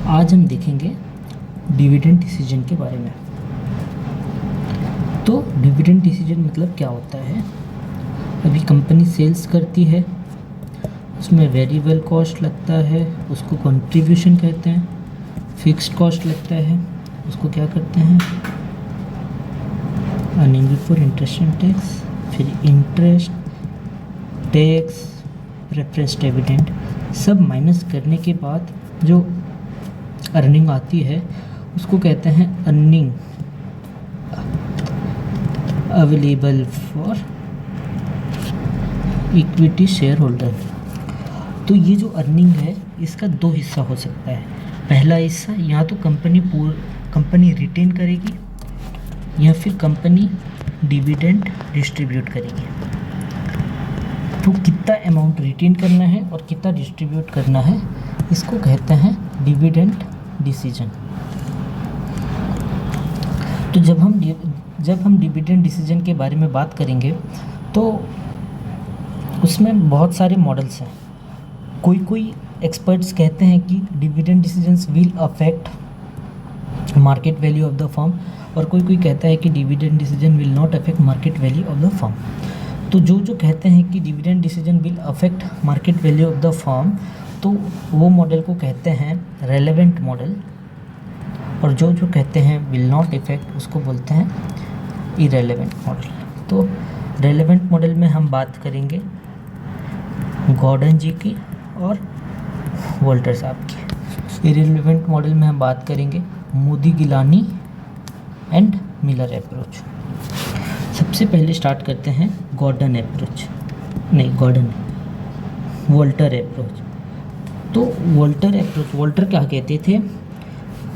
आज हम देखेंगे डिविडेंड डिसीजन के बारे में। तो डिविडेंड डिसीजन मतलब क्या होता है? अभी कंपनी सेल्स करती है, उसमें वेरिएबल कॉस्ट लगता है, उसको कंट्रीब्यूशन कहते हैं। फिक्स्ड कॉस्ट लगता है, उसको क्या करते हैं? Earning before interest and tax. फिर इंटरेस्ट, टैक्स, प्रेफरेंस डिविडेंड सब माइनस करने के बाद जो अर्निंग आती है उसको कहते हैं earning available for equity share holder. तो ये जो अर्निंग है इसका दो हिस्सा हो सकता है। पहला हिस्सा या तो कंपनी रिटेन करेगी या फिर कंपनी डिविडेंड डिस्ट्रीब्यूट करेगी। तो कितना अमाउंट रिटेन करना है और कितना डिस्ट्रीब्यूट करना है इसको कहते हैं डिविडेंड डिसीजन। तो जब हम डिविडेंड डिसीजन के बारे में बात करेंगे तो उसमें बहुत सारे मॉडल्स हैं। कोई एक्सपर्ट्स कहते हैं कि dividend decisions will affect market value of the firm, और कोई कहता है कि dividend decision will not affect market value of the firm. तो जो कहते हैं कि dividend decision will affect market value of the firm, तो वो मॉडल को कहते हैं रेलेवेंट मॉडल, और जो कहते हैं विल नॉट इफेक्ट उसको बोलते हैं इरेलेवेंट मॉडल। तो रेलेवेंट मॉडल में हम बात करेंगे गॉर्डन जी की और वोल्टर साहब की। इरेलेवेंट मॉडल में हम बात करेंगे Modigliani and Miller approach. सबसे पहले स्टार्ट करते हैं वोल्टर अप्रोच। तो वोल्टर क्या कहते थे?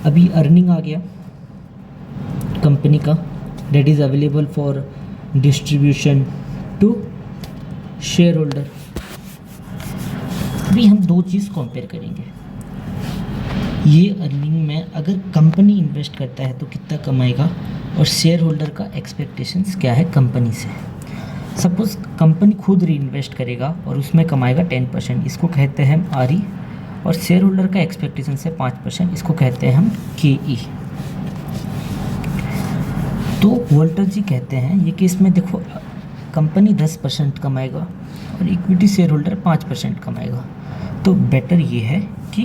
अभी अर्निंग आ गया कंपनी का, that is available for distribution to shareholder. अभी हम दो चीज़ कंपेयर करेंगे। ये अर्निंग में अगर कंपनी इन्वेस्ट करता है तो कितना कमाएगा, और शेयर होल्डर का एक्सपेक्टेशंस क्या है कंपनी से। सपोज कंपनी खुद री इन्वेस्ट करेगा और उसमें कमाएगा 10%, इसको कहते हैं हम आरई, और शेयर होल्डर का एक्सपेक्टेशन से 5%, इसको कहते हैं हम केई। तो वोल्टर जी कहते हैं ये केस में देखो कंपनी 10% कमाएगा और इक्विटी शेयर होल्डर 5% कमाएगा। तो बेटर ये है कि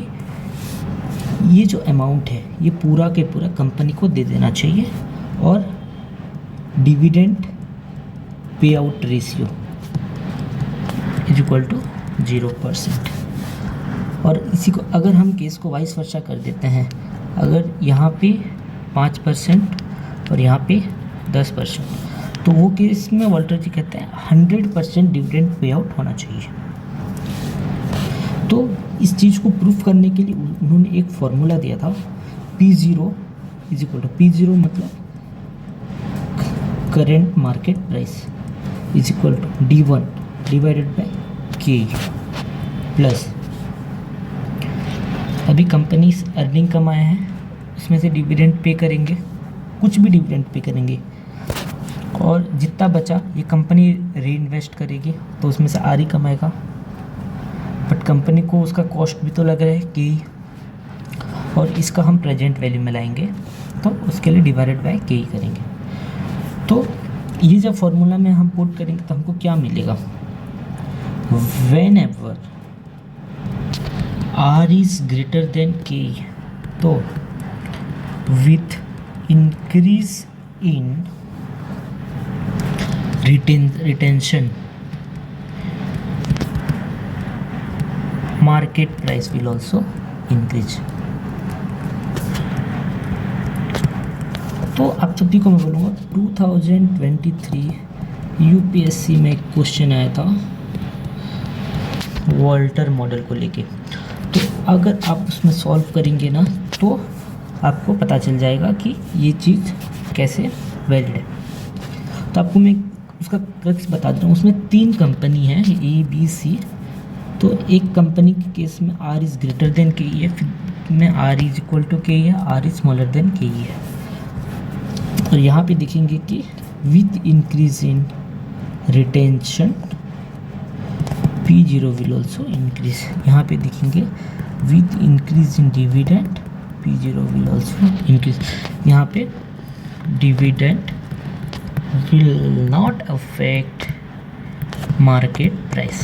ये जो अमाउंट है ये पूरा के पूरा कंपनी को दे देना चाहिए, और dividend payout ratio is equal to 0%। और इसी को अगर हम केस को वाइस वर्सा कर देते हैं, अगर यहाँ पे 5% और यहाँ पे 10%, तो वो केस में वोल्टर जी कहते हैं 100% डिविडेंड पे आउट होना चाहिए। तो इस चीज़ को प्रूफ करने के लिए उन्होंने एक फॉर्मूला दिया था, P0 is equal to P0 मतलब current market price is equal to D1 divided by K plus अभी कंपनी अर्निंग कमाए हैं उसमें से डिविडेंड पे करेंगे, कुछ भी डिविडेंड पे करेंगे, और जितना बचा ये कंपनी री इन्वेस्ट करेगी तो उसमें से आरई कमाएगा। बट कंपनी को उसका कॉस्ट भी तो लग रहा है कि, और इसका हम प्रेजेंट वैल्यू में लाएंगे तो उसके लिए डिवाइडेड बाय के करेंगे। तो ये जब फॉर्मूला में हम पुट करेंगे तो हमको क्या मिलेगा? Whenever R is greater than K, तो with increase in retention market price will also increase। तो आप सभी को मैं बोलूँगा 2023 यूपीएससी में एक क्वेश्चन आया था वोल्टर मॉडल को लेके। तो अगर आप उसमें सॉल्व करेंगे ना तो आपको पता चल जाएगा कि ये चीज़ कैसे वैलिड है। तो आपको मैं उसका क्रक्स बता देता हूँ। उसमें 3 कंपनी है ABC। तो एक कंपनी के केस में R इज़ ग्रेटर देन के है, फिर में R इज इक्वल टू के है, R इज स्मॉलर देन के है। और यहाँ पे देखेंगे कि with increase in retention P0 will also increase। यहाँ पे देखेंगे with increase in dividend P0 will also increase. यहाँ पे dividend will not affect market price.